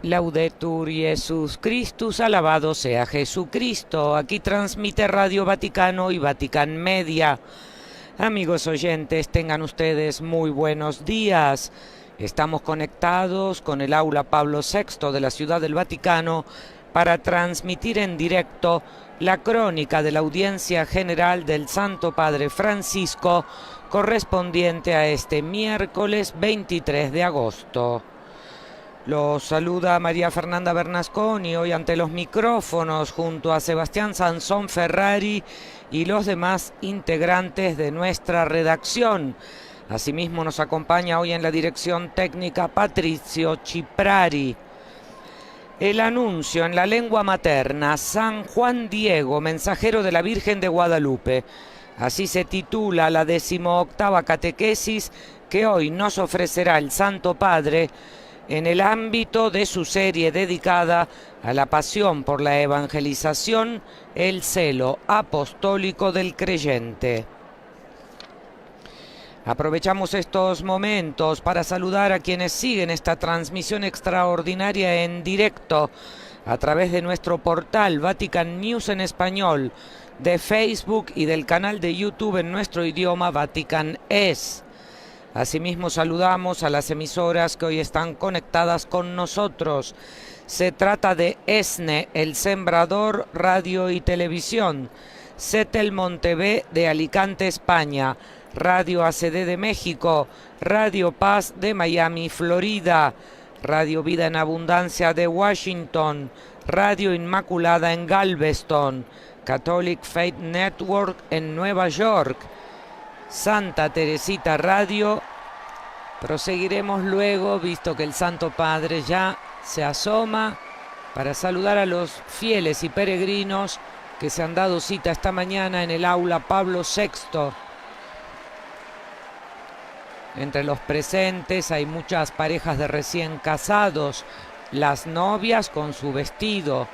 Laudetur Jesus Christus, alabado sea Jesucristo. Aquí transmite Radio Vaticano y Vatican Media. Amigos oyentes, tengan ustedes muy buenos días. Estamos conectados con el aula Pablo VI de la Ciudad del Vaticano para transmitir en directo la crónica de la audiencia general del Santo Padre Francisco correspondiente a este miércoles 23 de agosto. Los saluda María Fernanda Bernasconi, hoy ante los micrófonos junto a Sebastián Sansón Ferrari y los demás integrantes de nuestra redacción. Asimismo nos acompaña hoy en la dirección técnica Patricio Ciprari. El anuncio en la lengua materna, San Juan Diego, mensajero de la Virgen de Guadalupe. Así se titula la 18ª catequesis que hoy nos ofrecerá el Santo Padre en el ámbito de su serie dedicada a la pasión por la evangelización, el celo apostólico del creyente. Aprovechamos estos momentos para saludar a quienes siguen esta transmisión extraordinaria en directo a través de nuestro portal Vatican News en español, de Facebook y del canal de YouTube en nuestro idioma Vatican Es. Asimismo saludamos a las emisoras que hoy están conectadas con nosotros. Se trata de ESNE, El Sembrador Radio y Televisión, Setelmont TV de Alicante, España, Radio ACD de México, Radio Paz de Miami, Florida, Radio Vida en Abundancia de Washington, Radio Inmaculada en Galveston, Catholic Faith Network en Nueva York, Santa Teresita Radio. Proseguiremos luego, visto que el Santo Padre ya se asoma, para saludar a los fieles y peregrinos que se han dado cita esta mañana en el aula Pablo VI. Entre los presentes hay muchas parejas de recién casados, las novias con su vestido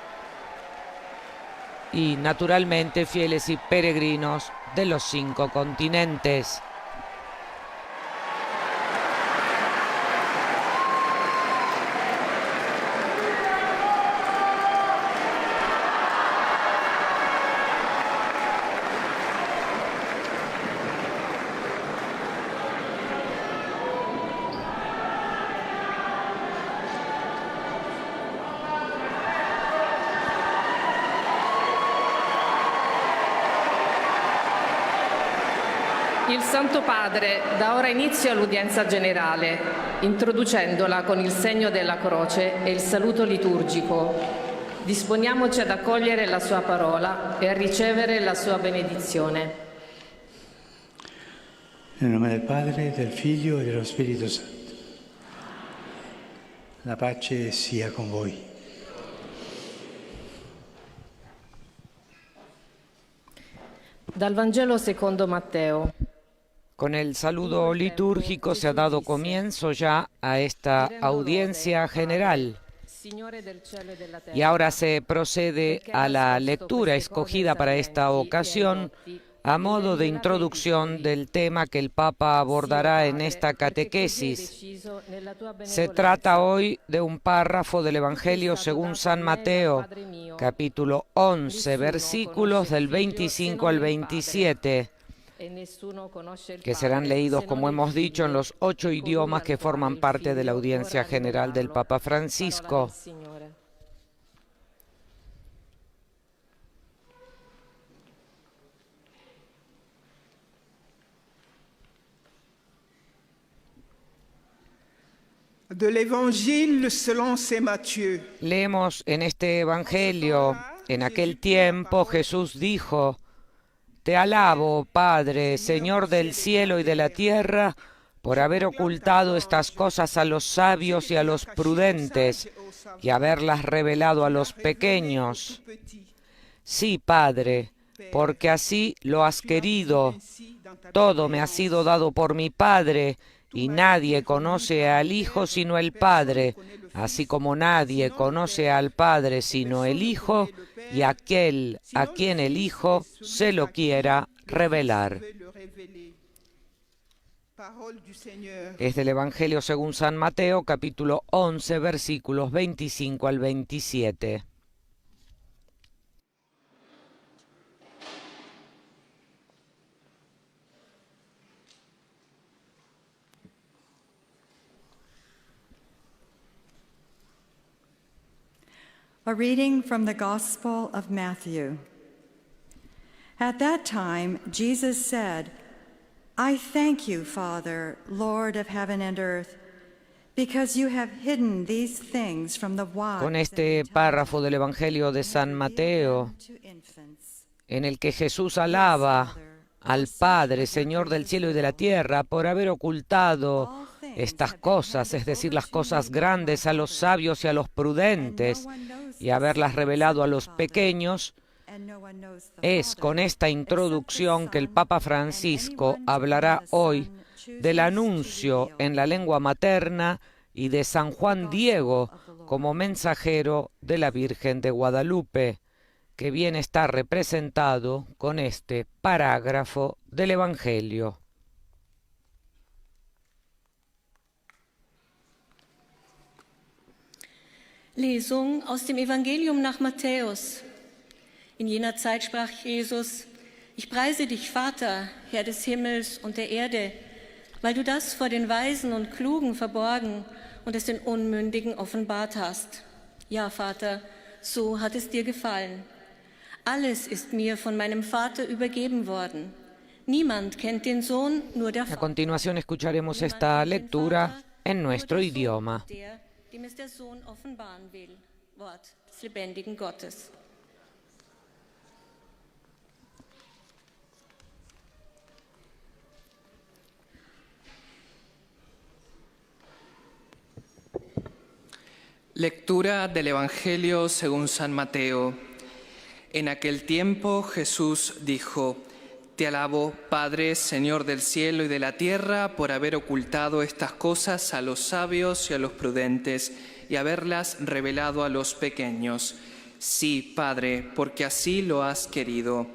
y naturalmente fieles y peregrinos de los 5 continentes. Il Santo Padre dà ora inizio all'udienza generale, introducendola con il segno della croce e il saluto liturgico. Disponiamoci ad accogliere la sua parola e a ricevere la sua benedizione. Nel nome del Padre, del Figlio e dello Spirito Santo. La pace sia con voi. Dal Vangelo secondo Matteo. Con el saludo litúrgico se ha dado comienzo ya a esta audiencia general. Y ahora se procede a la lectura escogida para esta ocasión a modo de introducción del tema que el Papa abordará en esta catequesis. Se trata hoy de un párrafo del Evangelio según San Mateo, capítulo 11, versículos del 25 al 27, que serán leídos, como hemos dicho, en los 8 idiomas que forman parte de la audiencia general del Papa Francisco. De l'Évangile selon Saint Matthieu. Leemos en este Evangelio: en aquel tiempo Jesús dijo: Te alabo, Padre, Señor del cielo y de la tierra, por haber ocultado estas cosas a los sabios y a los prudentes, y haberlas revelado a los pequeños. Sí, Padre, porque así lo has querido. Todo me ha sido dado por mi Padre, y nadie conoce al Hijo sino el Padre, así como nadie conoce al Padre sino el Hijo, y aquel a quien el Hijo se lo quiera revelar. Parole du Seigneur. Es del Evangelio según San Mateo, capítulo 11, versículos 25 al 27. A reading from the Gospel of Matthew. At that time, Jesus said, I thank you, Father, Lord of heaven and earth, because you have hidden these things from the wise. Con este párrafo del Evangelio de San Mateo, en el que Jesús alaba al Padre, Señor del cielo y de la tierra, por haber ocultado estas cosas, es decir, las cosas grandes, a los sabios y a los prudentes, y haberlas revelado a los pequeños. Es con esta introducción que el Papa Francisco hablará hoy del anuncio en la lengua materna y de San Juan Diego como mensajero de la Virgen de Guadalupe, que bien está representado con este parágrafo del Evangelio. Lesung aus dem Evangelium nach Matthäus. In jener Zeit sprach Jesus, ich preise dich, Vater, Herr des Himmels und der Erde, weil du das vor den Weisen und Klugen verborgen und es den Unmündigen offenbart hast. Ja, Vater, so hat es dir gefallen. Alles ist mir von meinem Vater übergeben worden. Niemand kennt den Sohn, nur der Vater. A continuación escucharemos esta lectura en nuestro idioma. Dem es der Sohn offenbaren will. Wort des lebendigen Gottes. Lectura del Evangelio según San Mateo. En aquel tiempo Jesús dijo: Te alabo, Padre, Señor del cielo y de la tierra, por haber ocultado estas cosas a los sabios y a los prudentes y haberlas revelado a los pequeños. Sí, Padre, porque así lo has querido.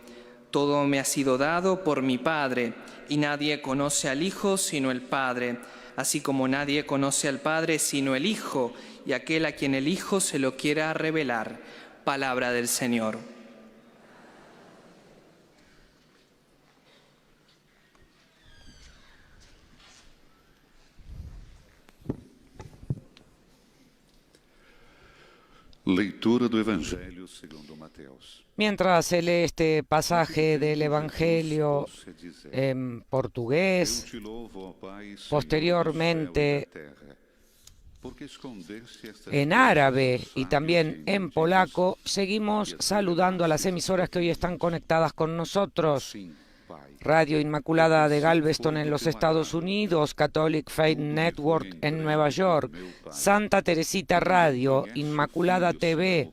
Todo me ha sido dado por mi Padre, y nadie conoce al Hijo sino el Padre, así como nadie conoce al Padre sino el Hijo, y aquel a quien el Hijo se lo quiera revelar. Palabra del Señor. Leitura do Evangelho segundo Mateus. Mientras se lee este pasaje del Evangelio en portugués, Eu te louvo, ó Pai, Senhor posteriormente do céu e da terra, porque escondeste estas en coisas árabe aos y sábios también e en índigos, polaco, seguimos saludando a las emisoras que hoy están conectadas con nosotros. sim, Pai. Radio Inmaculada de Galveston en los Estados Unidos, Catholic Faith Network en Nueva York, Santa Teresita Radio, Inmaculada TV,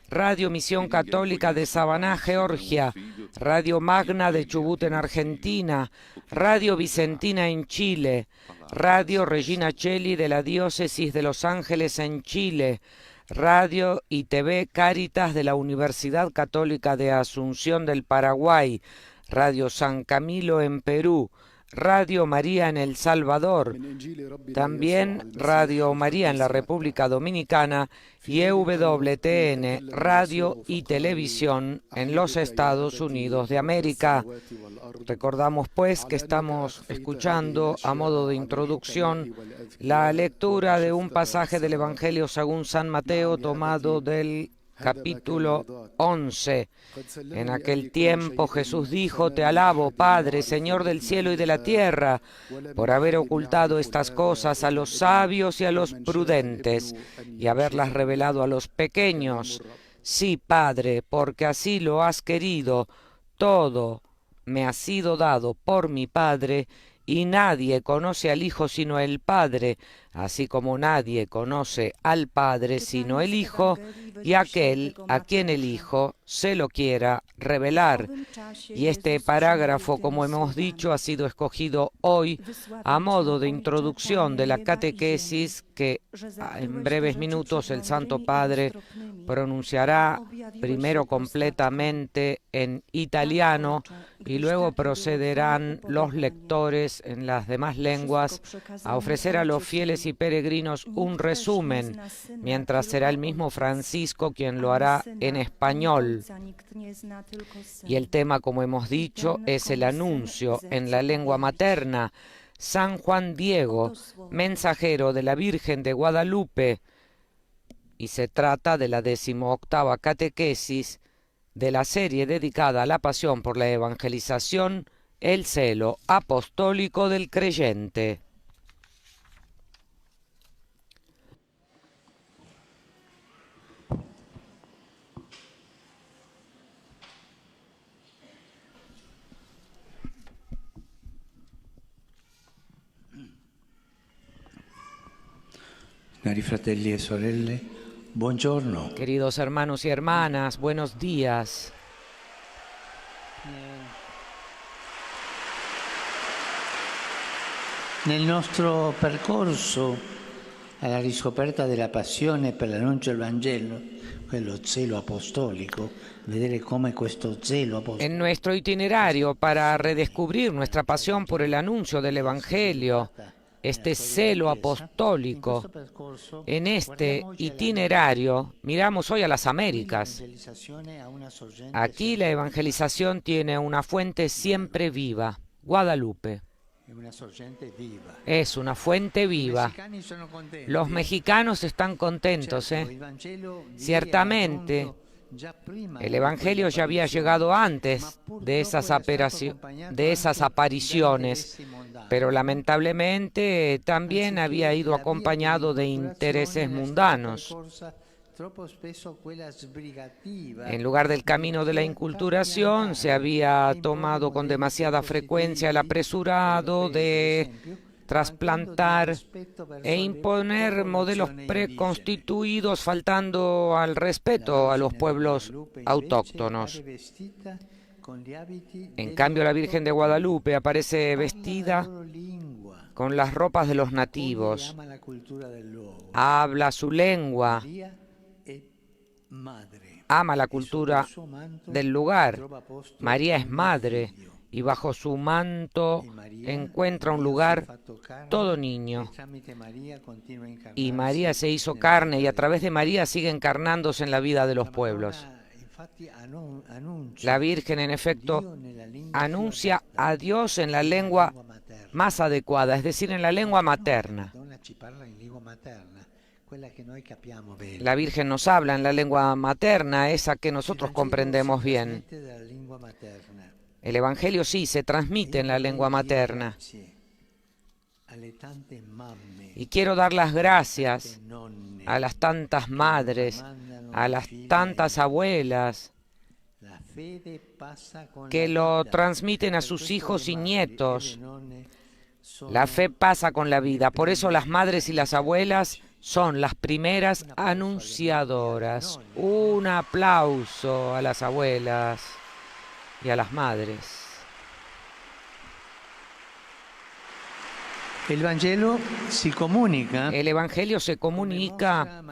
Radio Misión Católica de Sabaná, Georgia, Radio Magna de Chubut en Argentina, Radio Vicentina en Chile, Radio Regina Coeli de la Diócesis de Los Ángeles en Chile, Radio y TV Cáritas de la Universidad Católica de Asunción del Paraguay, Radio San Camilo en Perú, Radio María en El Salvador, también Radio María en la República Dominicana y EWTN, Radio y Televisión en los Estados Unidos de América. Recordamos pues que estamos escuchando a modo de introducción la lectura de un pasaje del Evangelio según San Mateo tomado del capítulo 11. En aquel tiempo Jesús dijo: Te alabo, Padre, Señor del cielo y de la tierra, por haber ocultado estas cosas a los sabios y a los prudentes, y haberlas revelado a los pequeños. Sí, Padre, porque así lo has querido. Todo me ha sido dado por mi Padre, y nadie conoce al Hijo sino el Padre, así como nadie conoce al Padre sino el Hijo y aquel a quien el Hijo se lo quiera revelar. Y este parágrafo, como hemos dicho, ha sido escogido hoy a modo de introducción de la catequesis que en breves minutos el Santo Padre pronunciará primero completamente en italiano y luego procederán los lectores en las demás lenguas a ofrecer a los fieles y peregrinos un resumen, mientras será el mismo Francisco quien lo hará en español. Y el tema, como hemos dicho, es el anuncio en la lengua materna. San Juan Diego, mensajero de la Virgen de Guadalupe, y se trata de la 18ª catequesis de la serie dedicada a la pasión por la evangelización, el celo apostólico del creyente. Cari fratelli e sorelle, buongiorno. Queridos hermanos y hermanas, buenos días. Nel nostro percorso alla riscoperta della passione per l'annuncio del Vangelo, quello zelo apostolico, vedere come questo zelo apostolico. En nuestro itinerario para redescubrir nuestra pasión por el anuncio del Evangelio, este celo apostólico, en este itinerario miramos hoy a las Américas. Aquí la evangelización tiene una fuente siempre viva, Guadalupe. Es una fuente viva. Los mexicanos están contentos, Ciertamente, el Evangelio ya había llegado antes de esas apariciones, pero lamentablemente también había ido acompañado de intereses mundanos. En lugar del camino de la inculturación, se había tomado con demasiada frecuencia el apresurado de trasplantar e imponer modelos preconstituidos, faltando al respeto a los pueblos autóctonos. En cambio, la Virgen de Guadalupe aparece vestida con las ropas de los nativos, habla su lengua, ama la cultura del lugar. María es madre y bajo su manto encuentra un lugar todo niño. Y María se hizo carne y a través de María sigue encarnándose en la vida de los pueblos. La Virgen, en efecto, anuncia a Dios en la lengua más adecuada, es decir, en la lengua materna. La Virgen nos habla en la lengua materna, esa que nosotros comprendemos bien. El Evangelio sí se transmite en la lengua materna. Y quiero dar las gracias a las tantas madres, a las tantas abuelas que lo transmiten a sus hijos y nietos. La fe pasa con la vida, por eso las madres y las abuelas son las primeras anunciadoras. Un aplauso a las abuelas y a las madres. El Evangelio se comunica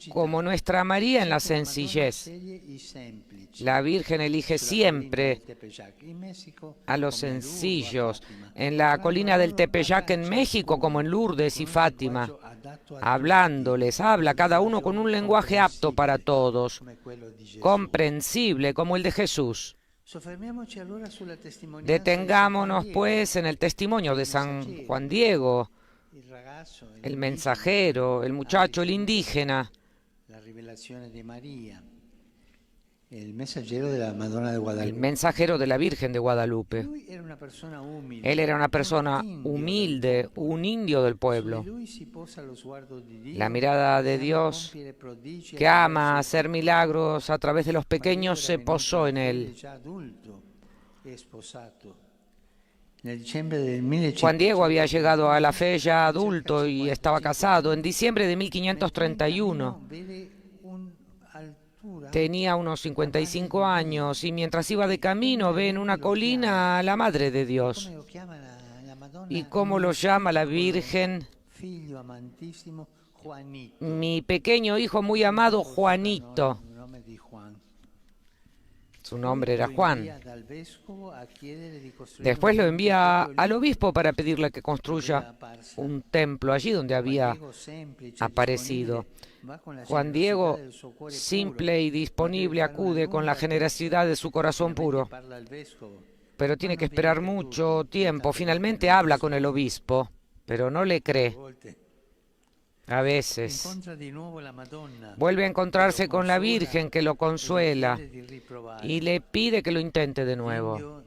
como nuestra María en la sencillez. La Virgen elige siempre a los sencillos. En la colina del Tepeyac en México, como en Lourdes y Fátima, habla cada uno con un lenguaje apto para todos, comprensible como el de Jesús. Detengámonos, pues, en el testimonio de San Juan Diego, el mensajero, el muchacho, el indígena, el mensajero de la Madonna de Guadalupe. El mensajero de la Virgen de Guadalupe. Él era una persona humilde, un indio del pueblo. La mirada de Dios, que ama hacer milagros a través de los pequeños, se posó en él. Juan Diego había llegado a la fe ya adulto y estaba casado. En diciembre de 1531 tenía unos 55 años y mientras iba de camino ve en una colina a la Madre de Dios. ¿Y cómo lo llama la Virgen? Mi pequeño hijo muy amado Juanito. Su nombre era Juan. Después lo envía al obispo para pedirle que construya un templo allí donde había aparecido. Juan Diego, simple y disponible, acude con la generosidad de su corazón puro. Pero tiene que esperar mucho tiempo. Finalmente habla con el obispo, pero no le cree. A veces vuelve a encontrarse con la Virgen que lo consuela y le pide que lo intente de nuevo.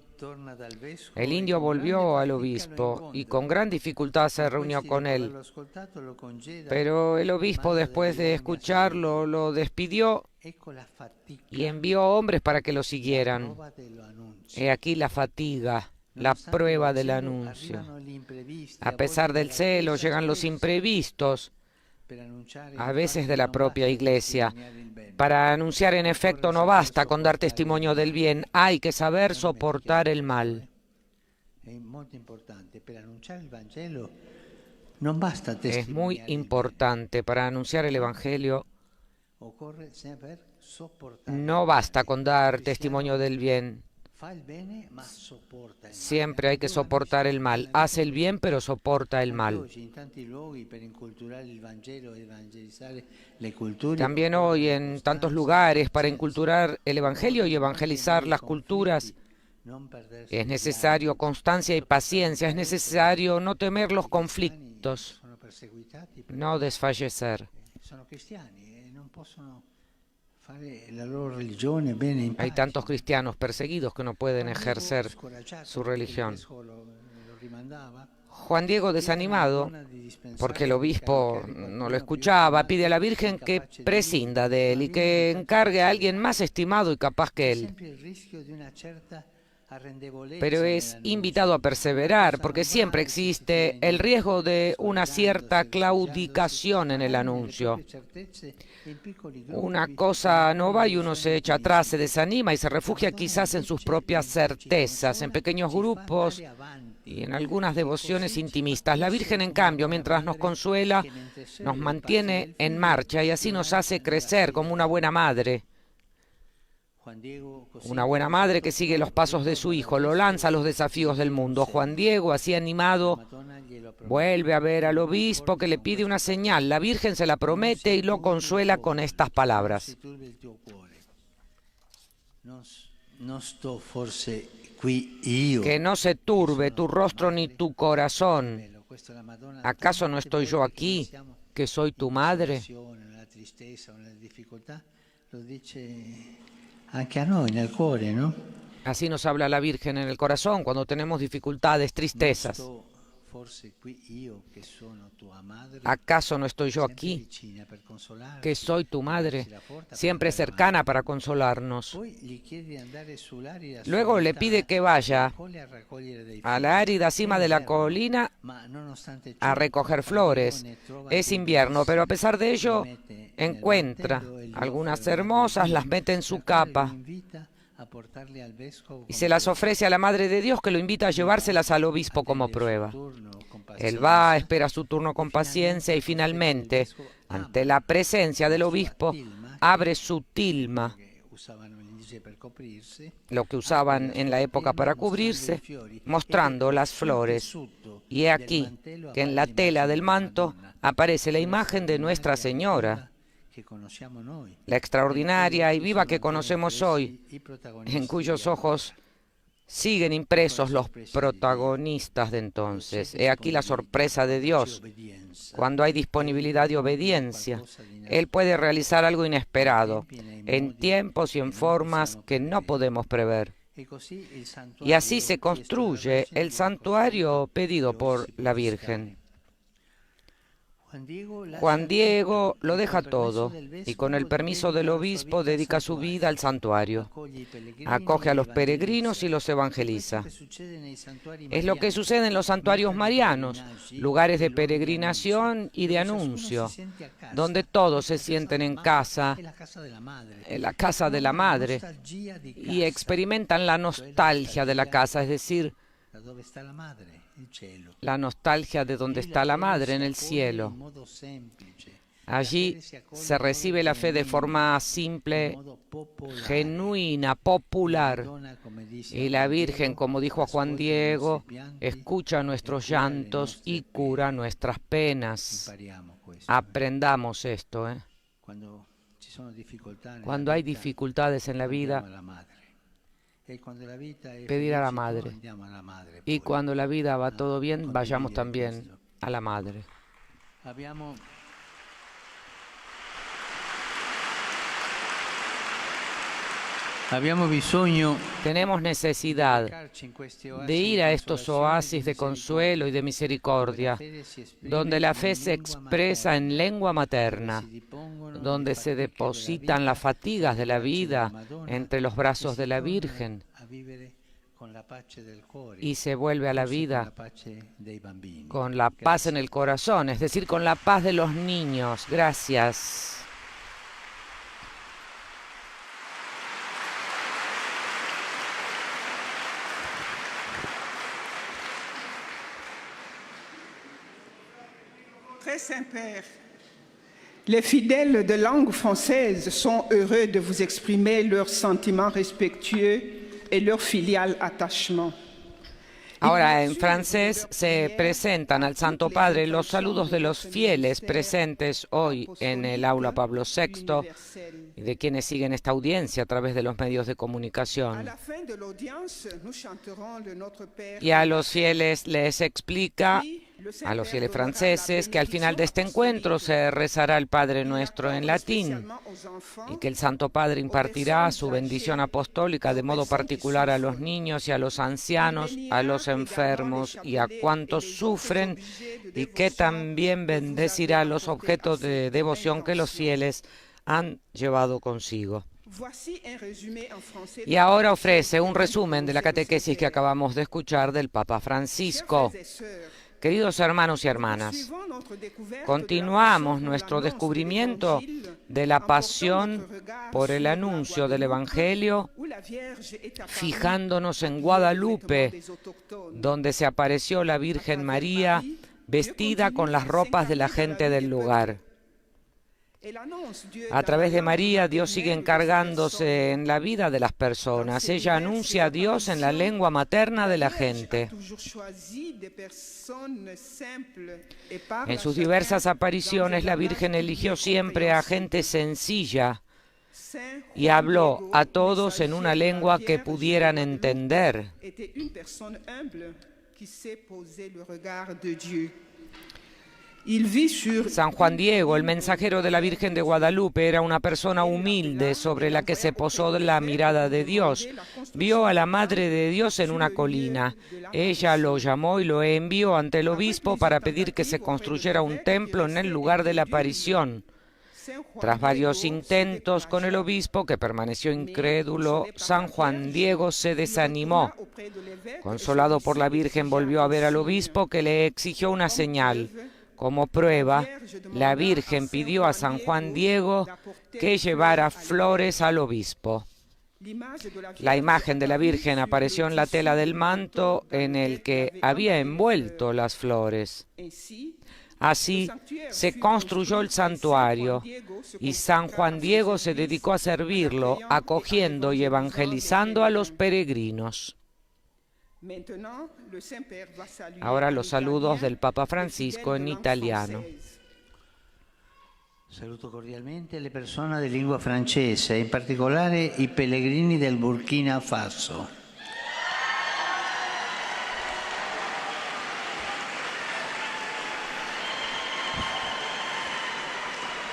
El indio volvió al obispo y con gran dificultad se reunió con él. Pero el obispo, después de escucharlo, lo despidió y envió hombres para que lo siguieran. He aquí la fatiga, la prueba del anuncio. A pesar del celo, llegan los imprevistos, a veces de la propia Iglesia. Para anunciar, en efecto, no basta con dar testimonio del bien, hay que saber soportar el mal. Es muy importante para anunciar el Evangelio. No basta con dar testimonio del bien. Siempre hay que soportar el mal. Hace el bien, pero soporta el mal. También hoy, en tantos lugares, para inculturar el Evangelio y evangelizar las culturas, es necesario constancia y paciencia. Es necesario no temer los conflictos, no desfallecer. Hay tantos cristianos perseguidos que no pueden ejercer su religión. Juan Diego, desanimado, porque el obispo no lo escuchaba, pide a la Virgen que prescinda de él y que encargue a alguien más estimado y capaz que él. Pero es invitado a perseverar, porque siempre existe el riesgo de una cierta claudicación en el anuncio. Una cosa no va y uno se echa atrás, se desanima y se refugia quizás en sus propias certezas, en pequeños grupos y en algunas devociones intimistas. La Virgen, en cambio, mientras nos consuela, nos mantiene en marcha y así nos hace crecer como una buena madre. Una buena madre que sigue los pasos de su hijo, lo lanza a los desafíos del mundo. Juan Diego, así animado, vuelve a ver al obispo que le pide una señal. La Virgen se la promete y lo consuela con estas palabras. Que no se turbe tu rostro ni tu corazón. ¿Acaso no estoy yo aquí, que soy tu madre? Así nos habla la Virgen en el corazón cuando tenemos dificultades, tristezas. ¿Acaso no estoy yo aquí, que soy tu madre, siempre cercana para consolarnos? Luego le pide que vaya a la árida cima de la colina a recoger flores. Es invierno, pero a pesar de ello encuentra algunas hermosas, las mete en su capa y se las ofrece a la Madre de Dios, que lo invita a llevárselas al obispo como prueba. Él va, espera su turno con paciencia y finalmente, ante la presencia del obispo, abre su tilma, lo que usaban en la época para cubrirse, mostrando las flores. Y he aquí que en la tela del manto aparece la imagen de Nuestra Señora, la extraordinaria y viva que conocemos hoy, en cuyos ojos siguen impresos los protagonistas de entonces. He aquí la sorpresa de Dios. Cuando hay disponibilidad y obediencia, Él puede realizar algo inesperado, en tiempos y en formas que no podemos prever. Y así se construye el santuario pedido por la Virgen. Juan Diego lo deja todo y con el permiso del obispo dedica su vida al santuario. Acoge a los peregrinos y los evangeliza. Es lo que sucede en los santuarios marianos, lugares de peregrinación y de anuncio, donde todos se sienten en casa, en la casa de la Madre, y experimentan la nostalgia de la casa, es decir, la nostalgia de donde está la Madre, en el cielo. Allí se recibe la fe de forma simple, genuina, popular. Y la Virgen, como dijo a Juan Diego, escucha nuestros llantos y cura nuestras penas. Aprendamos esto, ¿eh? Cuando hay dificultades en la vida, pedir a la Madre. Y cuando la vida va todo bien, vayamos también a la Madre. Tenemos necesidad de ir a estos oasis de consuelo y de misericordia, donde la fe se expresa en lengua materna, donde se depositan las fatigas de la vida entre los brazos de la Virgen y se vuelve a la vida con la paz en el corazón, es decir, con la paz de los niños. Gracias. Très Saint-Père, les fidèles de langue française sont heureux de vous exprimer leurs sentiments respectueux et leur filial attachement. Ahora en francés se presentan al Santo Padre los saludos de los fieles presentes hoy en el aula Pablo VI y de quienes siguen esta audiencia a través de los medios de comunicación. Y a los fieles les explica, a los fieles franceses, que al final de este encuentro se rezará el Padre Nuestro en latín y que el Santo Padre impartirá su bendición apostólica de modo particular a los niños y a los ancianos, a los enfermos y a cuantos sufren, y que también bendecirá los objetos de devoción que los fieles han llevado consigo. Y ahora ofrece un resumen de la catequesis que acabamos de escuchar del Papa Francisco. Queridos hermanos y hermanas, continuamos nuestro descubrimiento de la pasión por el anuncio del Evangelio, fijándonos en Guadalupe, donde se apareció la Virgen María vestida con las ropas de la gente del lugar. A través de María, Dios sigue encargándose en la vida de las personas. Ella anuncia a Dios en la lengua materna de la gente. En sus diversas apariciones, la Virgen eligió siempre a gente sencilla y habló a todos en una lengua que pudieran entender. San Juan Diego, el mensajero de la Virgen de Guadalupe, era una persona humilde sobre la que se posó la mirada de Dios. Vio a la Madre de Dios en una colina. Ella lo llamó y lo envió ante el obispo para pedir que se construyera un templo en el lugar de la aparición. Tras varios intentos con el obispo, que permaneció incrédulo, San Juan Diego se desanimó. Consolado por la Virgen, volvió a ver al obispo, que le exigió una señal. Como prueba, la Virgen pidió a San Juan Diego que llevara flores al obispo. La imagen de la Virgen apareció en la tela del manto en el que había envuelto las flores. Así se construyó el santuario y San Juan Diego se dedicó a servirlo, acogiendo y evangelizando a los peregrinos. Ahora los saludos del Papa Francisco en italiano. Saluto cordialmente le persone di lingua francese, in particolare i pellegrini del Burkina Faso.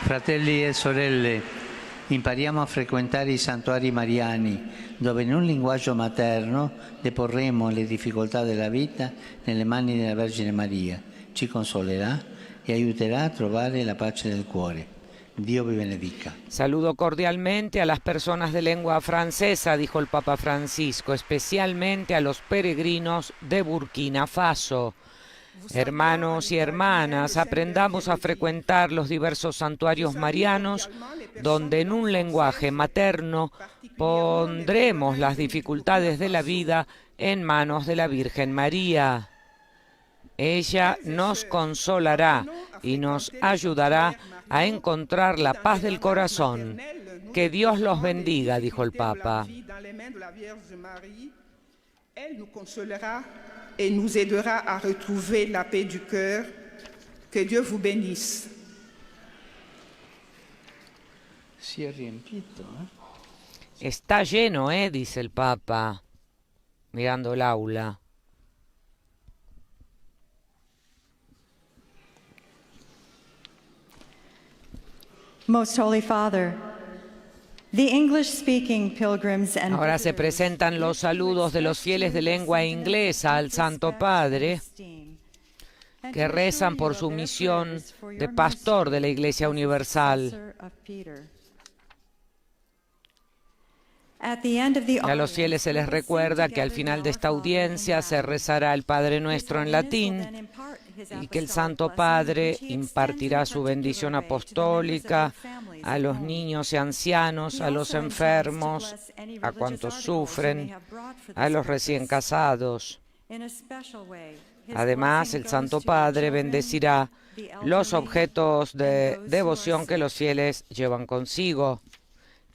Fratelli e sorelle, impariamo a frequentare i santuari mariani, dove in un linguaggio materno deporremo le difficoltà della vita nelle mani della Vergine Maria. Ci consolerà e aiuterà a trovare la pace del cuore. Dio vi benedica. Saludo cordialmente a las personas de lengua francesa, dijo el Papa Francisco, especialmente a los peregrinos de Burkina Faso. Hermanos y hermanas, aprendamos a frecuentar los diversos santuarios marianos, donde en un lenguaje materno pondremos las dificultades de la vida en manos de la Virgen María. Ella nos consolará y nos ayudará a encontrar la paz del corazón. Que Dios los bendiga, dijo el Papa. Elle nous consolera et nous aidera à retrouver la paix du cœur. Que Dieu vous bénisse. Si è riempito, Está lleno, dice el Papa, mirando el aula. Most Holy Father, the English-speaking pilgrims and Ahora se presentan los saludos de los fieles de lengua inglesa al Santo Padre, que rezan por su misión de pastor de la Iglesia Universal. Y a los fieles se les recuerda que al final de esta audiencia se rezará el Padre Nuestro en latín y que el Santo Padre impartirá su bendición apostólica a los niños y ancianos, a los enfermos, a cuantos sufren, a los recién casados. Además, el Santo Padre bendecirá los objetos de devoción que los fieles llevan consigo.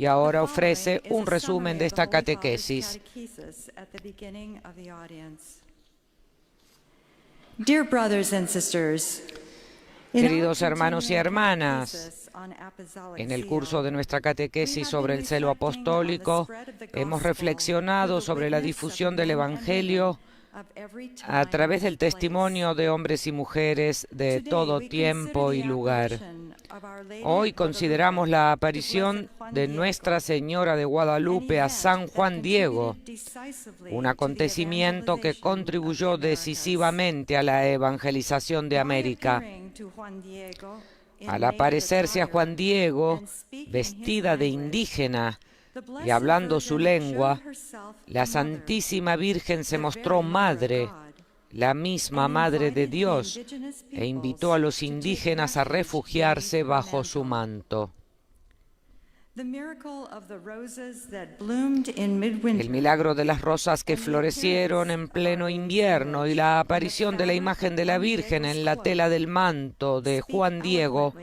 Y ahora ofrece un resumen de esta catequesis. Queridos hermanos y hermanas, en el curso de nuestra catequesis sobre el celo apostólico, hemos reflexionado sobre la difusión del Evangelio a través del testimonio de hombres y mujeres de todo tiempo y lugar. Hoy consideramos la aparición de Nuestra Señora de Guadalupe a San Juan Diego, un acontecimiento que contribuyó decisivamente a la evangelización de América. Al aparecerse a Juan Diego, vestida de indígena y hablando su lengua, la Santísima Virgen se mostró madre, la misma Madre de Dios, e invitó a los indígenas a refugiarse bajo su manto. El milagro de las rosas que florecieron en pleno invierno y la aparición de la imagen de la Virgen en la tela del manto de Juan Diego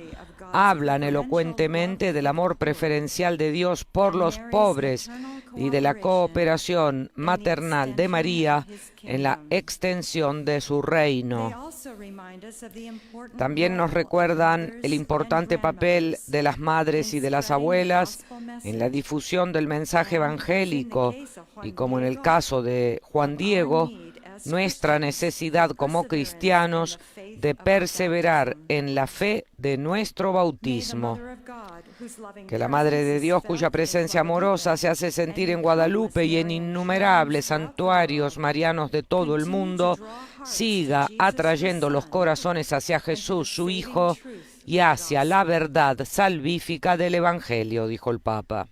hablan elocuentemente del amor preferencial de Dios por los pobres y de la cooperación maternal de María en la extensión de su reino. También nos recuerdan el importante papel de las madres y de las abuelas en la difusión del mensaje evangélico y, como en el caso de Juan Diego, nuestra necesidad como cristianos de perseverar en la fe de nuestro bautismo. Que la Madre de Dios, cuya presencia amorosa se hace sentir en Guadalupe y en innumerables santuarios marianos de todo el mundo, siga atrayendo los corazones hacia Jesús, su Hijo, y hacia la verdad salvífica del Evangelio, dijo el Papa.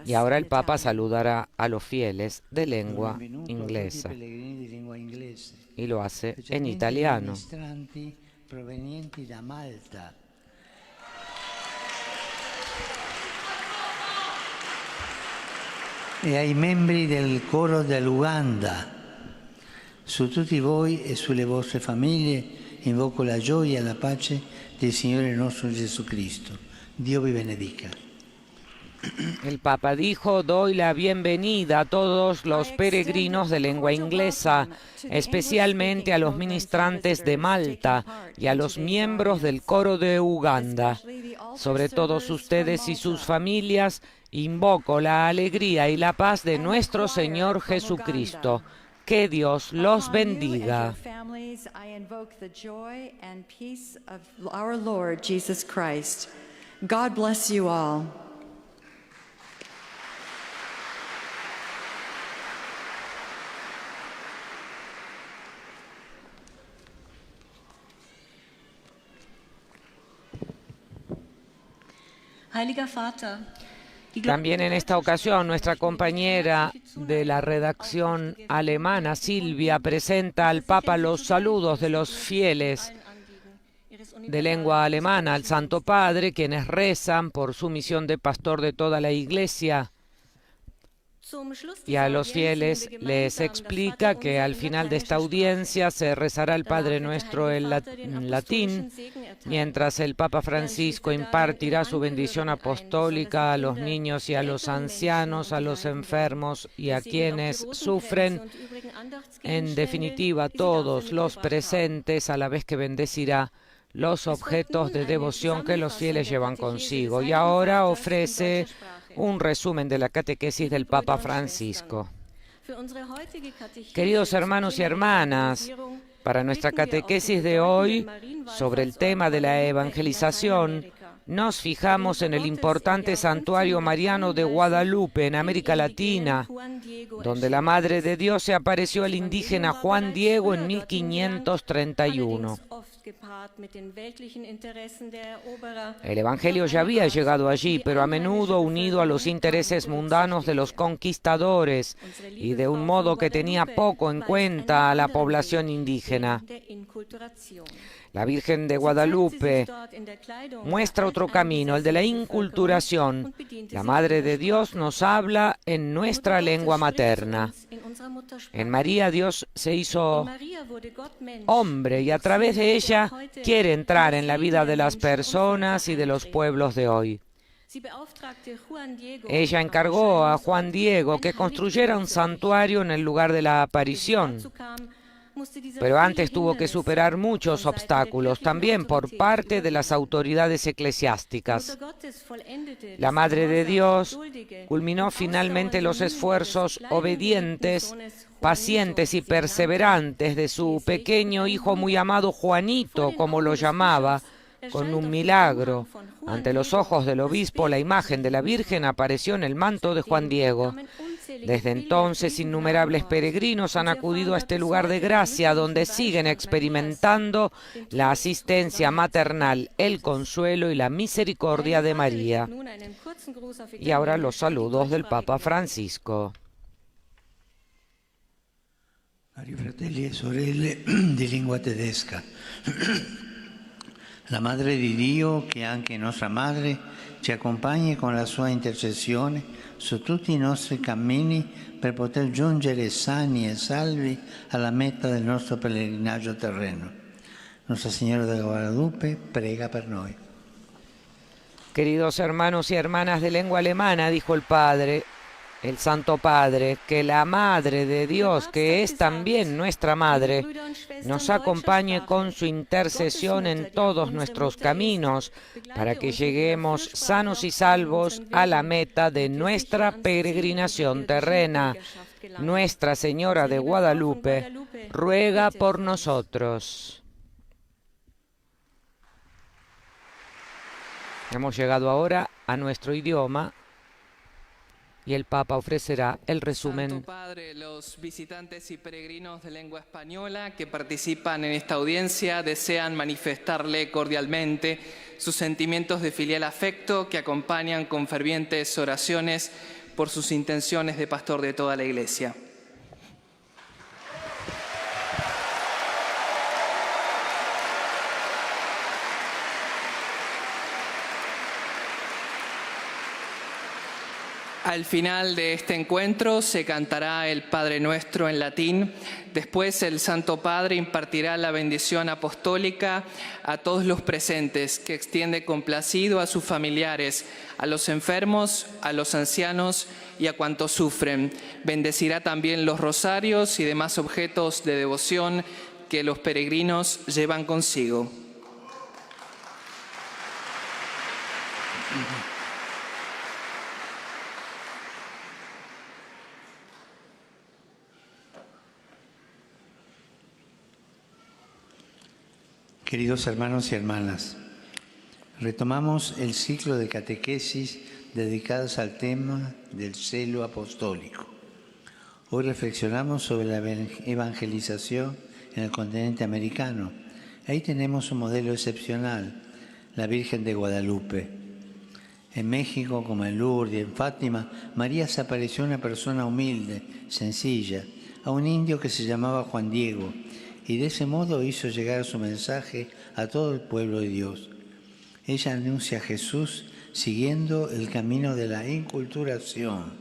Y ahora el Papa saludará a los fieles de lengua inglesa. Y lo hace en italiano. E ai membri del coro dell'Uganda, su tutti voi e sulle vostre famiglie invoco la gioia e la pace del Signore nostro Gesù Cristo. Dio vi benedica. El Papa dijo: doy la bienvenida a todos los peregrinos de lengua inglesa, especialmente a los ministrantes de Malta y a los miembros del coro de Uganda. Sobre todos ustedes y sus familias, invoco la alegría y la paz de nuestro Señor Jesucristo. Que Dios los bendiga. God bless you all. Heiliger Vater, También en esta ocasión nuestra compañera de la redacción alemana, Silvia, presenta al Papa los saludos de los fieles de lengua alemana al Santo Padre, quienes rezan por su misión de pastor de toda la Iglesia. Y a los fieles les explica que al final de esta audiencia se rezará el Padre Nuestro en latín, mientras el Papa Francisco impartirá su bendición apostólica a los niños y a los ancianos, a los enfermos y a quienes sufren, en definitiva todos los presentes, a la vez que bendecirá los objetos de devoción que los fieles llevan consigo. Y ahora ofrece un resumen de la catequesis del Papa Francisco. Queridos hermanos y hermanas, para nuestra catequesis de hoy, sobre el tema de la evangelización, nos fijamos en el importante santuario mariano de Guadalupe, en América Latina, donde la Madre de Dios se apareció al indígena Juan Diego en 1531. El Evangelio ya había llegado allí, pero a menudo unido a los intereses mundanos de los conquistadores y de un modo que tenía poco en cuenta a la población indígena. La Virgen de Guadalupe muestra otro camino, el de la inculturación. La Madre de Dios nos habla en nuestra lengua materna. En María Dios se hizo hombre y a través de ella quiere entrar en la vida de las personas y de los pueblos de hoy. Ella encargó a Juan Diego que construyera un santuario en el lugar de la aparición. Pero antes tuvo que superar muchos obstáculos, también por parte de las autoridades eclesiásticas. La Madre de Dios culminó finalmente los esfuerzos obedientes, pacientes y perseverantes de su pequeño hijo muy amado Juanito, como lo llamaba, con un milagro. Ante los ojos del obispo, la imagen de la Virgen apareció en el manto de Juan Diego. Desde entonces, innumerables peregrinos han acudido a este lugar de gracia, donde siguen experimentando la asistencia maternal, el consuelo y la misericordia de María. Y ahora los saludos del Papa Francisco. Cari fratelli e sorelle di lingua tedesca, la Madre di Dio, che è anche nostra Madre, ci accompagni con la sua intercessione su tutti i nostri cammini per poter giungere sani e salvi alla meta del nostro pellegrinaggio terreno. Nuestra Señora de Guadalupe prega per noi. Queridos hermanos y hermanas de lengua alemana, dijo el Padre, el Santo Padre, que la Madre de Dios, que es también nuestra Madre, nos acompañe con su intercesión en todos nuestros caminos, para que lleguemos sanos y salvos a la meta de nuestra peregrinación terrena. Nuestra Señora de Guadalupe ruega por nosotros. Hemos llegado ahora a nuestro idioma y el Papa ofrecerá el resumen. Santo Padre, los visitantes y peregrinos de lengua española que participan en esta audiencia desean manifestarle cordialmente sus sentimientos de filial afecto que acompañan con fervientes oraciones por sus intenciones de pastor de toda la Iglesia. Al final de este encuentro se cantará el Padre Nuestro en latín. Después el Santo Padre impartirá la bendición apostólica a todos los presentes, que extiende complacido a sus familiares, a los enfermos, a los ancianos y a cuantos sufren. Bendecirá también los rosarios y demás objetos de devoción que los peregrinos llevan consigo. Queridos hermanos y hermanas, retomamos el ciclo de catequesis dedicadas al tema del celo apostólico. Hoy reflexionamos sobre la evangelización en el continente americano. Ahí tenemos un modelo excepcional, la Virgen de Guadalupe. En México, como en Lourdes y en Fátima, María se apareció a una persona humilde, sencilla, a un indio que se llamaba Juan Diego, y de ese modo hizo llegar su mensaje a todo el pueblo de Dios. Ella anuncia a Jesús siguiendo el camino de la inculturación,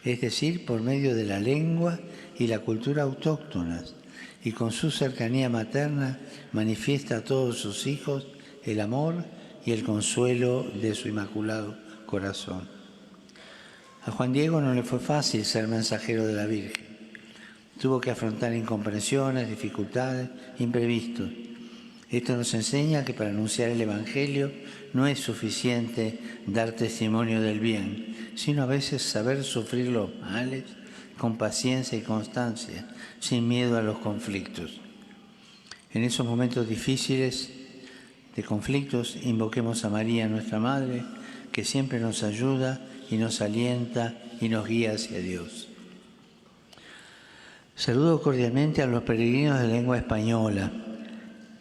es decir, por medio de la lengua y la cultura autóctonas, y con su cercanía materna manifiesta a todos sus hijos el amor y el consuelo de su inmaculado corazón. A Juan Diego no le fue fácil ser mensajero de la Virgen. Tuvo que afrontar incomprensiones, dificultades, imprevistos. Esto nos enseña que para anunciar el Evangelio no es suficiente dar testimonio del bien, sino a veces saber sufrir los males con paciencia y constancia, sin miedo a los conflictos. En esos momentos difíciles de conflictos, invoquemos a María, nuestra Madre, que siempre nos ayuda y nos alienta y nos guía hacia Dios. Saludo cordialmente a los peregrinos de lengua española.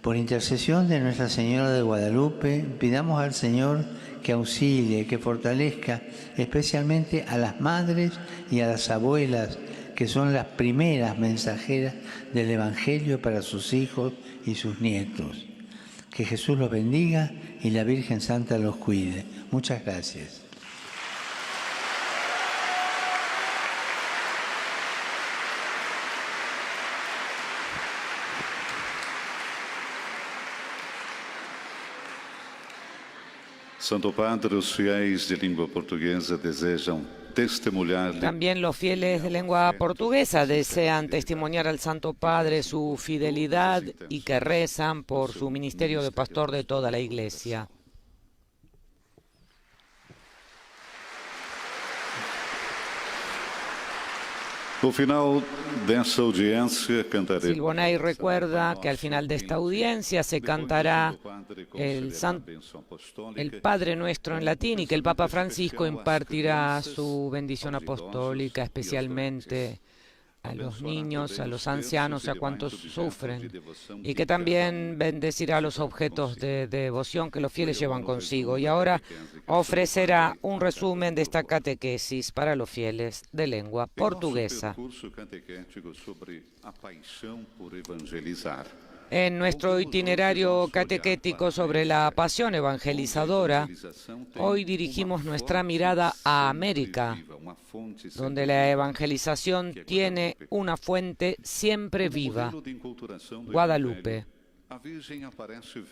Por intercesión de Nuestra Señora de Guadalupe, pidamos al Señor que auxilie, que fortalezca especialmente a las madres y a las abuelas, que son las primeras mensajeras del Evangelio para sus hijos y sus nietos. Que Jesús los bendiga y la Virgen Santa los cuide. Muchas gracias. Santo Padre, os fiéis de língua portuguesa desejam testemunhar-lhe. También los fieles de lengua portuguesa desean testimoniar al Santo Padre su fidelidad y que rezan por su ministerio de pastor de toda la Iglesia. No final dessa audiência cantaremos. Silbonay recuerda que al final de esta audiencia se cantará el Padre Nuestro en latín y que el Papa Francisco impartirá su bendición apostólica especialmente a los niños, a los ancianos, a cuantos sufren, y que también bendecirá a los objetos de devoción que los fieles llevan consigo. Y ahora ofrecerá un resumen de esta catequesis para los fieles de lengua portuguesa. En nuestro itinerario catequético sobre la pasión evangelizadora, hoy dirigimos nuestra mirada a América, donde la evangelización tiene una fuente siempre viva, Guadalupe.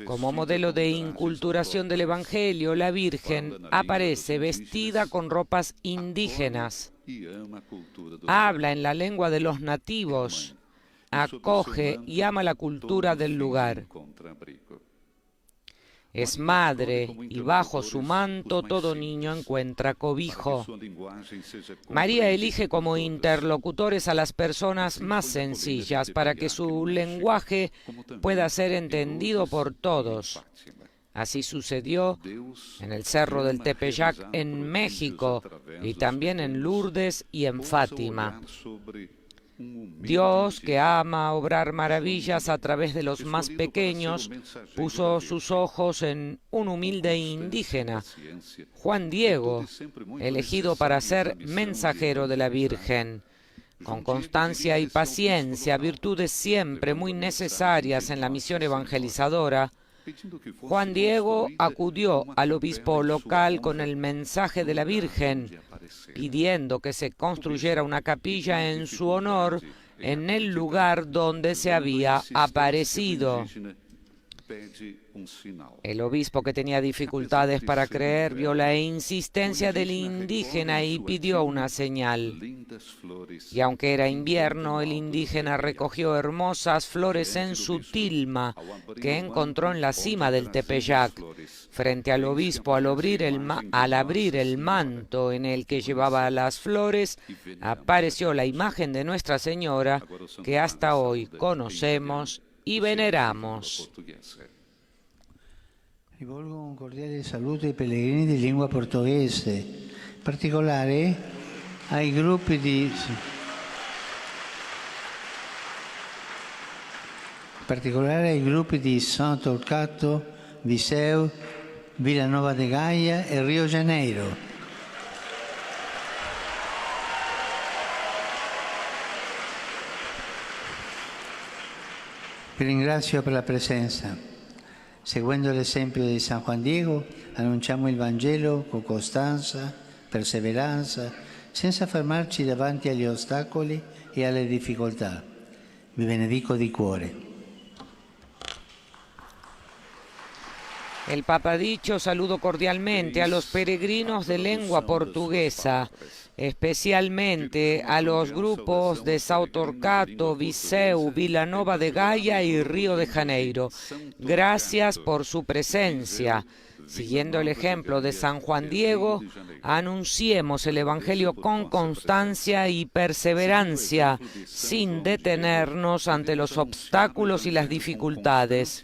Como modelo de inculturación del Evangelio, la Virgen aparece vestida con ropas indígenas, habla en la lengua de los nativos, acoge y ama la cultura del lugar. Es madre y bajo su manto todo niño encuentra cobijo. María elige como interlocutores a las personas más sencillas para que su lenguaje pueda ser entendido por todos. Así sucedió en el Cerro del Tepeyac en México y también en Lourdes y en Fátima. Dios, que ama obrar maravillas a través de los más pequeños, puso sus ojos en un humilde indígena, Juan Diego, elegido para ser mensajero de la Virgen. Con constancia y paciencia, virtudes siempre muy necesarias en la misión evangelizadora, Juan Diego acudió al obispo local con el mensaje de la Virgen, pidiendo que se construyera una capilla en su honor en el lugar donde se había aparecido. El obispo, que tenía dificultades para creer, vio la insistencia del indígena y pidió una señal. Y aunque era invierno, el indígena recogió hermosas flores en su tilma que encontró en la cima del Tepeyac. Frente al obispo, al abrir el manto en el que llevaba las flores, apareció la imagen de Nuestra Señora que hasta hoy conocemos y veneramos. Rivolgo un cordiale saluto ai pellegrini di lingua portoghese, in particolare ai gruppi di San Torquato, Viseu, Villanova de Gaia e Rio Janeiro. Vi ringrazio per la presenza. Seguendo l'esempio di San Juan Diego, annunciamo il Vangelo con costanza, perseveranza, senza fermarci davanti agli ostacoli e alle difficoltà. Vi benedico di cuore. El Papa ha dicho: saludo cordialmente a los peregrinos de lengua portuguesa, especialmente a los grupos de São Torquato, Viseu, Villanova de Gaia y Río de Janeiro. Gracias por su presencia. Siguiendo el ejemplo de San Juan Diego, anunciemos el Evangelio con constancia y perseverancia, sin detenernos ante los obstáculos y las dificultades.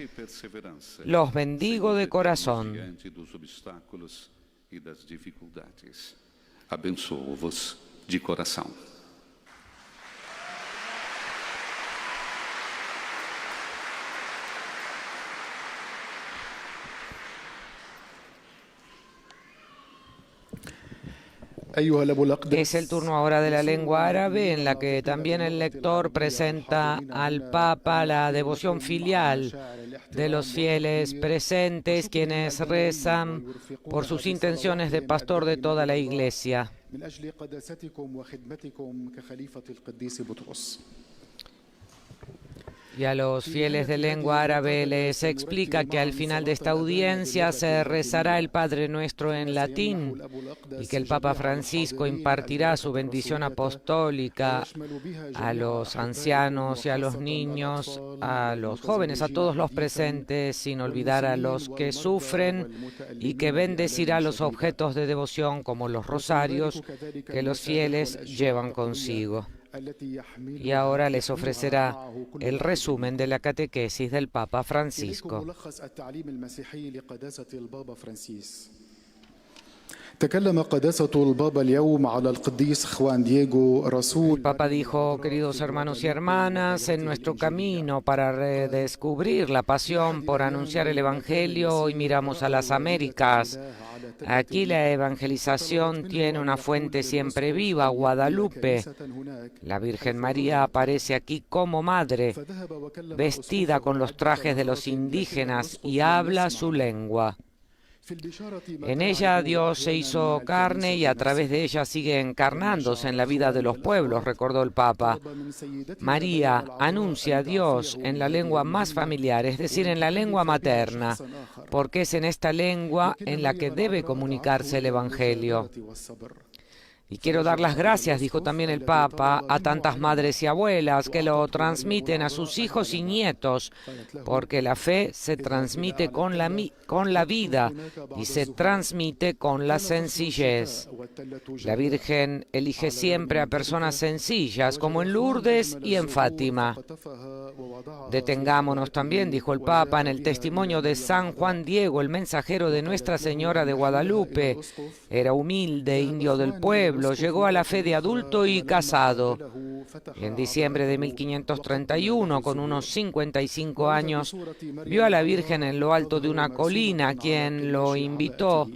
Los bendigo de corazón. Abençoo-vos de coração. Es el turno ahora de la lengua árabe, en la que también el lector presenta al Papa la devoción filial de los fieles presentes, quienes rezan por sus intenciones de pastor de toda la Iglesia. Y a los fieles de lengua árabe les explica que al final de esta audiencia se rezará el Padre Nuestro en latín y que el Papa Francisco impartirá su bendición apostólica a los ancianos y a los niños, a los jóvenes, a todos los presentes, sin olvidar a los que sufren, y que bendecirá los objetos de devoción como los rosarios que los fieles llevan consigo. Y ahora les ofrecerá el resumen de la catequesis del Papa Francisco. El Papa dijo: queridos hermanos y hermanas, en nuestro camino para redescubrir la pasión por anunciar el Evangelio, hoy miramos a las Américas. Aquí la evangelización tiene una fuente siempre viva, Guadalupe. La Virgen María aparece aquí como madre, vestida con los trajes de los indígenas, y habla su lengua. En ella Dios se hizo carne y a través de ella sigue encarnándose en la vida de los pueblos, recordó el Papa. María anuncia a Dios en la lengua más familiar, es decir, en la lengua materna, porque es en esta lengua en la que debe comunicarse el Evangelio. Y quiero dar las gracias, dijo también el Papa, a tantas madres y abuelas que lo transmiten a sus hijos y nietos, porque la fe se transmite con la vida y se transmite con la sencillez. La Virgen elige siempre a personas sencillas, como en Lourdes y en Fátima. Detengámonos también, dijo el Papa, en el testimonio de San Juan Diego, el mensajero de Nuestra Señora de Guadalupe. Era humilde, indio del pueblo, llegó a la fe de adulto y casado. En diciembre de 1531, con unos 55 años, vio a la Virgen en lo alto de una colina, quien lo invitó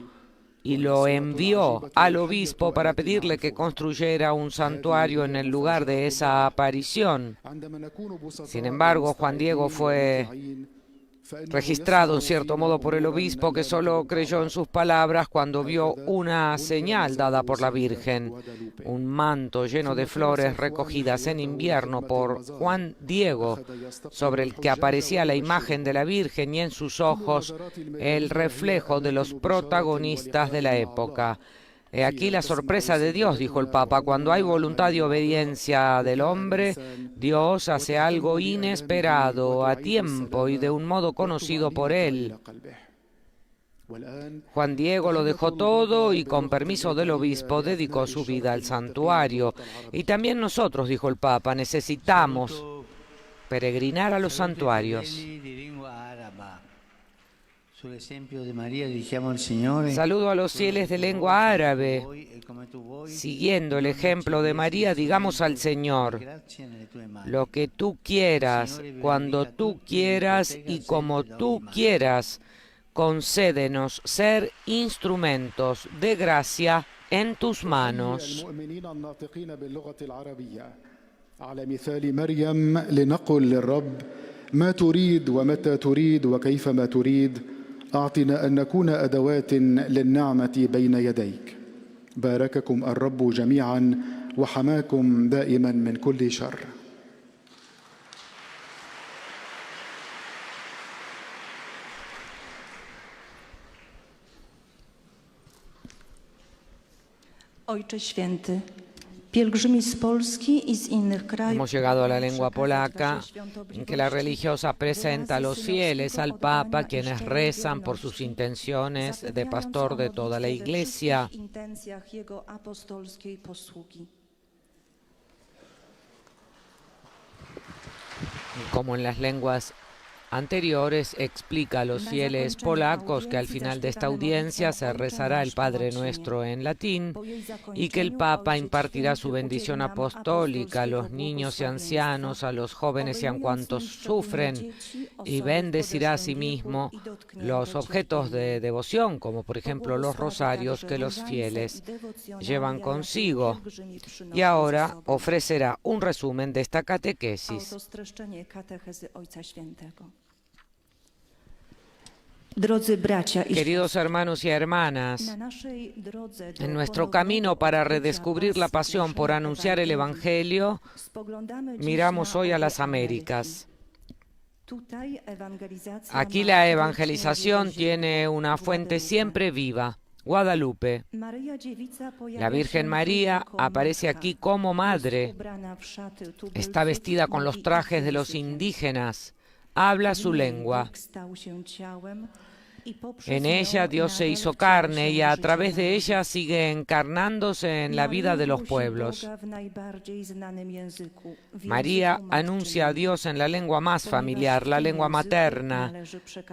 y lo envió al obispo para pedirle que construyera un santuario en el lugar de esa aparición. Sin embargo, Juan Diego fue registrado en cierto modo por el obispo, que solo creyó en sus palabras cuando vio una señal dada por la Virgen, un manto lleno de flores recogidas en invierno por Juan Diego, sobre el que aparecía la imagen de la Virgen y en sus ojos el reflejo de los protagonistas de la época. He aquí la sorpresa de Dios, dijo el Papa. Cuando hay voluntad y obediencia del hombre, Dios hace algo inesperado, a tiempo y de un modo conocido por él. Juan Diego lo dejó todo y, con permiso del obispo, dedicó su vida al santuario. Y también nosotros, dijo el Papa, necesitamos peregrinar a los santuarios. Saludo a los fieles de lengua árabe. Siguiendo el ejemplo de María, digamos al Señor: lo que tú quieras, cuando tú quieras y como tú quieras, concédenos ser instrumentos de gracia en tus manos. على مثال مريم لنقل للرب ما تريد ومتى تريد وكيفما تريد أعطنا أن نكون أدوات للنعمة بين يديك. بارككم الرب جميعا وحماكم دائما من كل شر. Ojcze Święty, pielgrzymi z Polski i z innych krajów. Hemos llegado a la lengua polaca, en que la religiosa presenta a los fieles al Papa, quienes rezan por sus intenciones de pastor de toda la Iglesia. Como en las lenguas anteriores, explica a los fieles polacos que al final de esta audiencia se rezará el Padre Nuestro en latín y que el Papa impartirá su bendición apostólica a los niños y ancianos, a los jóvenes y a cuantos sufren, y bendecirá asimismo los objetos de devoción, como por ejemplo los rosarios que los fieles llevan consigo. Y ahora ofrecerá un resumen de esta catequesis. Queridos hermanos y hermanas, en nuestro camino para redescubrir la pasión por anunciar el Evangelio, miramos hoy a las Américas. Aquí la evangelización tiene una fuente siempre viva, Guadalupe. La Virgen María aparece aquí como madre. Está vestida con los trajes de los indígenas. Habla su lengua. En ella Dios se hizo carne y a través de ella sigue encarnándose en la vida de los pueblos. María anuncia a Dios en la lengua más familiar, la lengua materna,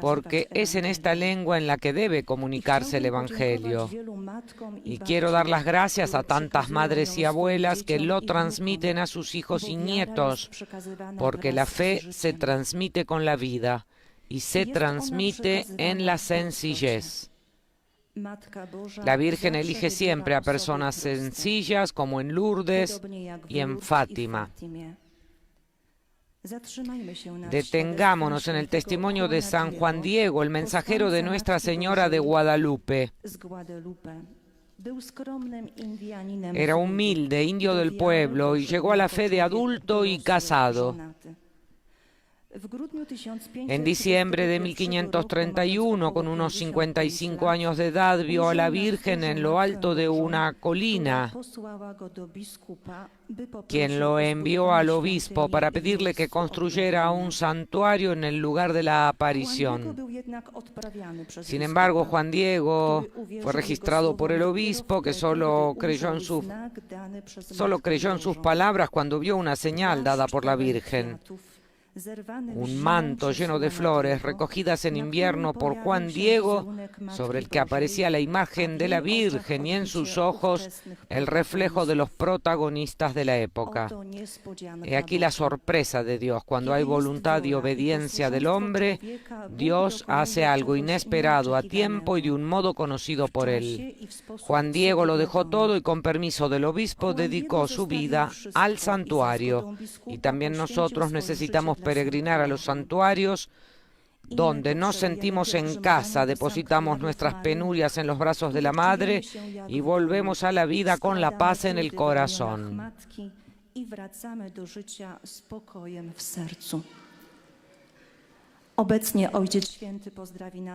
porque es en esta lengua en la que debe comunicarse el Evangelio. Y quiero dar las gracias a tantas madres y abuelas que lo transmiten a sus hijos y nietos, porque la fe se transmite con la vida y se transmite en la sencillez. La Virgen elige siempre a personas sencillas, como en Lourdes y en Fátima. Detengámonos en el testimonio de San Juan Diego, el mensajero de Nuestra Señora de Guadalupe. Era humilde, indio del pueblo, y llegó a la fe de adulto y casado. En diciembre de 1531, con unos 55 años de edad, vio a la Virgen en lo alto de una colina, quien lo envió al obispo para pedirle que construyera un santuario en el lugar de la aparición. Sin embargo, Juan Diego fue registrado por el obispo, que solo creyó en sus palabras cuando vio una señal dada por la Virgen. Un manto lleno de flores recogidas en invierno por Juan Diego, sobre el que aparecía la imagen de la Virgen y en sus ojos el reflejo de los protagonistas de la época. He aquí la sorpresa de Dios. Cuando hay voluntad y obediencia del hombre, Dios hace algo inesperado a tiempo y de un modo conocido por él. Juan Diego lo dejó todo y con permiso del obispo dedicó su vida al santuario. Y también nosotros necesitamos peregrinar a los santuarios donde nos sentimos en casa, depositamos nuestras penurias en los brazos de la Madre y volvemos a la vida con la paz en el corazón.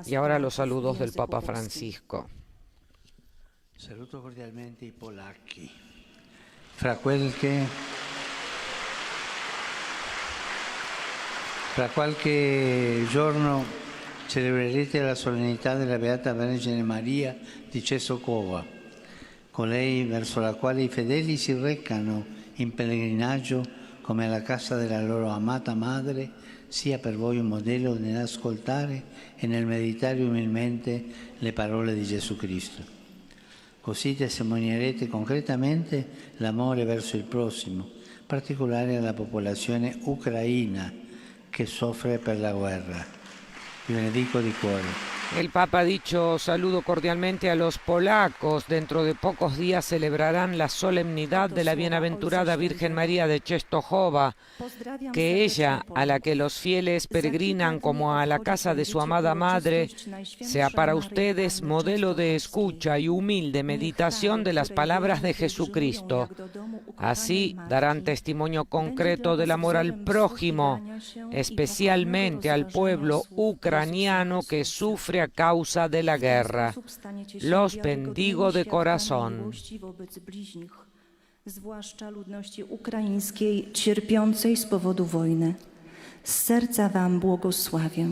Y ahora los saludos del Papa Francisco. Saluto cordialmente i polacchi. Fra qualche giorno celebrerete la solennità della Beata Vergine Maria di Czestochowa, colei verso la quale i fedeli si recano in pellegrinaggio come alla casa della loro amata madre, sia per voi un modello nell'ascoltare e nel meditare umilmente le parole di Gesù Cristo. Così testimonierete concretamente l'amore verso il prossimo, in particolare alla popolazione ucraina che soffre per la guerra. Vi benedico di cuore. El Papa ha dicho: saludo cordialmente a los polacos. Dentro de pocos días celebrarán la solemnidad de la bienaventurada Virgen María de Czestochowa, que ella, a la que los fieles peregrinan como a la casa de su amada madre, sea para ustedes modelo de escucha y humilde meditación de las palabras de Jesucristo. Así darán testimonio concreto del amor al prójimo, especialmente al pueblo ucraniano que sufre a causa de la guerra. Los bendigo de corazón. Zwłaszcza ludności ukraińskiej cierpiącej z powodu wojny. Z serca wam błogosławię.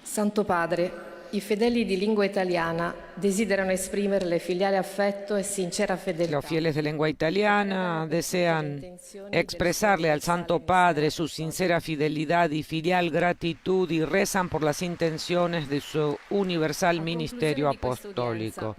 Santo Padre, i fedeli di lingua italiana desiderano esprimerle filiale affetto e sincera fedeltà. Los fieles de lengua italiana desean expresarle al Santo Padre su sincera fidelidad y filial gratitud y rezan por las intenciones de su universal ministerio apostólico.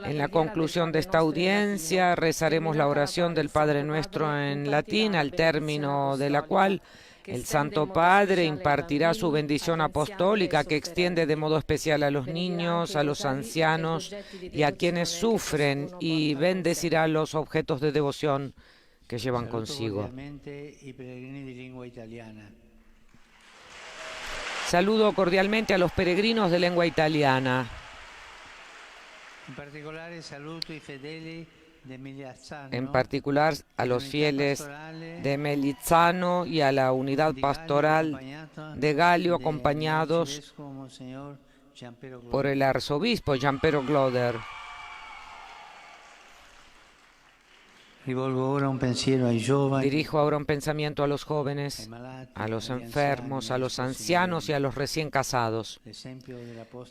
En la conclusión de esta audiencia rezaremos la oración del Padre Nuestro en latín, al término de la cual el Santo Padre impartirá su bendición apostólica que extiende de modo especial a los niños, a los ancianos y a quienes sufren, y bendecirá los objetos de devoción que llevan consigo. Saludo cordialmente a los peregrinos de lengua italiana. En particular a los fieles de Melizzano y a la unidad pastoral de Gallo, acompañados por el arzobispo Gianpiero Gloder. Dirijo ahora un pensamiento a los jóvenes, a los enfermos, a los ancianos y a los recién casados.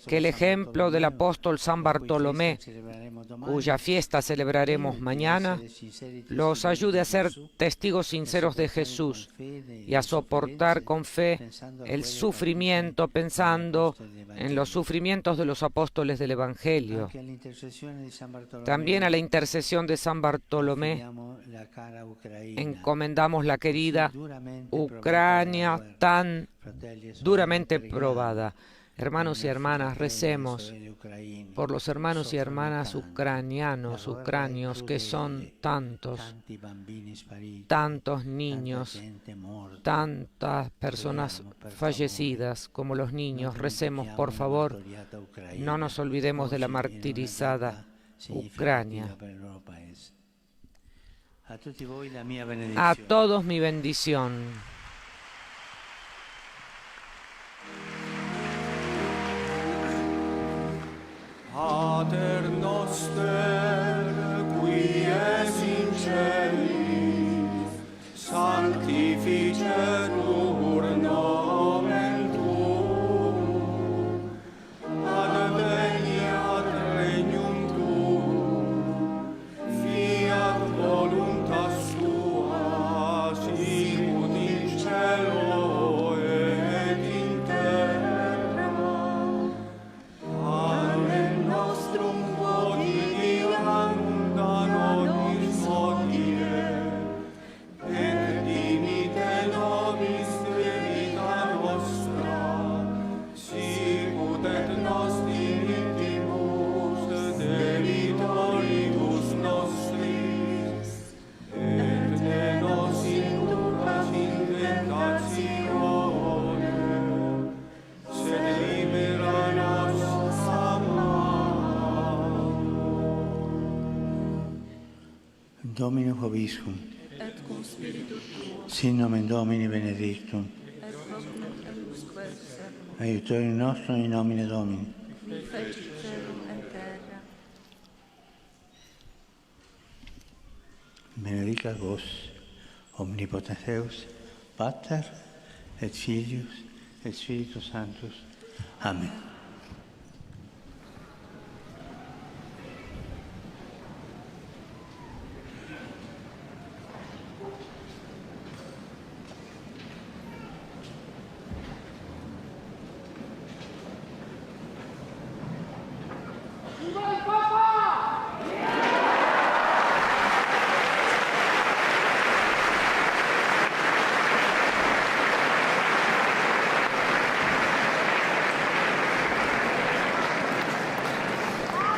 Que el ejemplo del apóstol San Bartolomé, cuya fiesta celebraremos mañana, los ayude a ser testigos sinceros de Jesús y a soportar con fe el sufrimiento, pensando en los sufrimientos de los apóstoles del Evangelio. También a la intercesión de San Bartolomé encomendamos la querida Ucrania tan duramente probada. Hermanos y hermanas, recemos por los hermanos y hermanas ucranios, que son tantos niños, tantas personas fallecidas como los niños. Recemos, por favor, no nos olvidemos de la martirizada Ucrania. A todos mi bendición. Pater noster, qui es in celis, sanctificetur nomen tuum, adveniat regnum tuum, fiat voluntas tua, sicut in cielo et in terra. Panem nostrum quotidianum da nobis hodie, et dimite nobis debita nostra, sicut et nos dimittimus debitoribus nostris, et ne nos inducas in tentatione, sed libera nos a malo. Dominus vobiscum. Sin nomen Domini benedictum. Aiutorium nostrum in nomine Domini. Benedicat vos, omnipotens Deus, Pater et Filius et Spiritus Sanctus. Amen.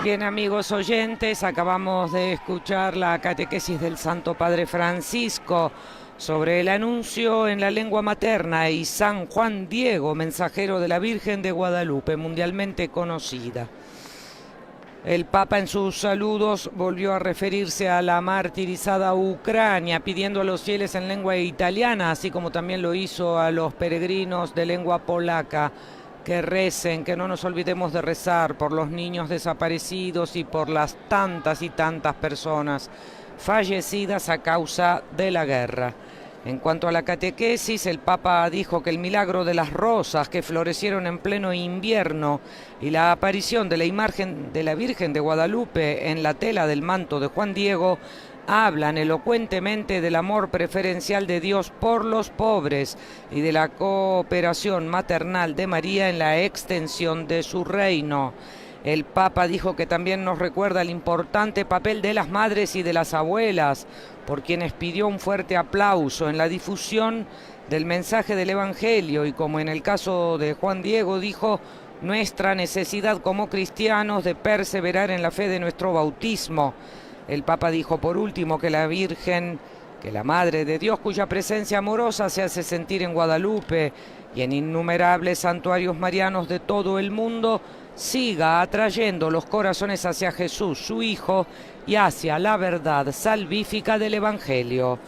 Bien, amigos oyentes, acabamos de escuchar la catequesis del Santo Padre Francisco sobre el anuncio en la lengua materna y San Juan Diego, mensajero de la Virgen de Guadalupe, mundialmente conocida. El Papa en sus saludos volvió a referirse a la martirizada Ucrania, pidiendo a los fieles en lengua italiana, así como también lo hizo a los peregrinos de lengua polaca, que recen, que no nos olvidemos de rezar por los niños desaparecidos y por las tantas y tantas personas fallecidas a causa de la guerra. En cuanto a la catequesis, el Papa dijo que el milagro de las rosas que florecieron en pleno invierno y la aparición de la imagen de la Virgen de Guadalupe en la tela del manto de Juan Diego hablan elocuentemente del amor preferencial de Dios por los pobres y de la cooperación maternal de María en la extensión de su reino. El Papa dijo que también nos recuerda el importante papel de las madres y de las abuelas, por quienes pidió un fuerte aplauso en la difusión del mensaje del Evangelio y, como en el caso de Juan Diego, dijo nuestra necesidad como cristianos de perseverar en la fe de nuestro bautismo. El Papa dijo por último que la Virgen, que la Madre de Dios, cuya presencia amorosa se hace sentir en Guadalupe y en innumerables santuarios marianos de todo el mundo, siga atrayendo los corazones hacia Jesús, su Hijo, y hacia la verdad salvífica del Evangelio.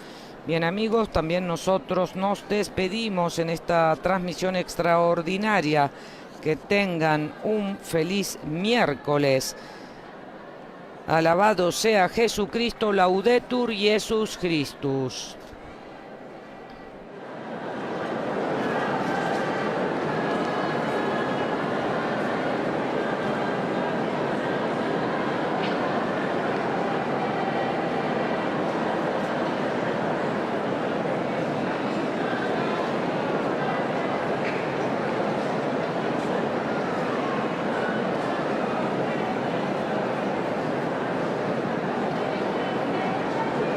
Bien, amigos, también nosotros nos despedimos en esta transmisión extraordinaria. Que tengan un feliz miércoles. Alabado sea Jesucristo, Laudetur Jesus Christus.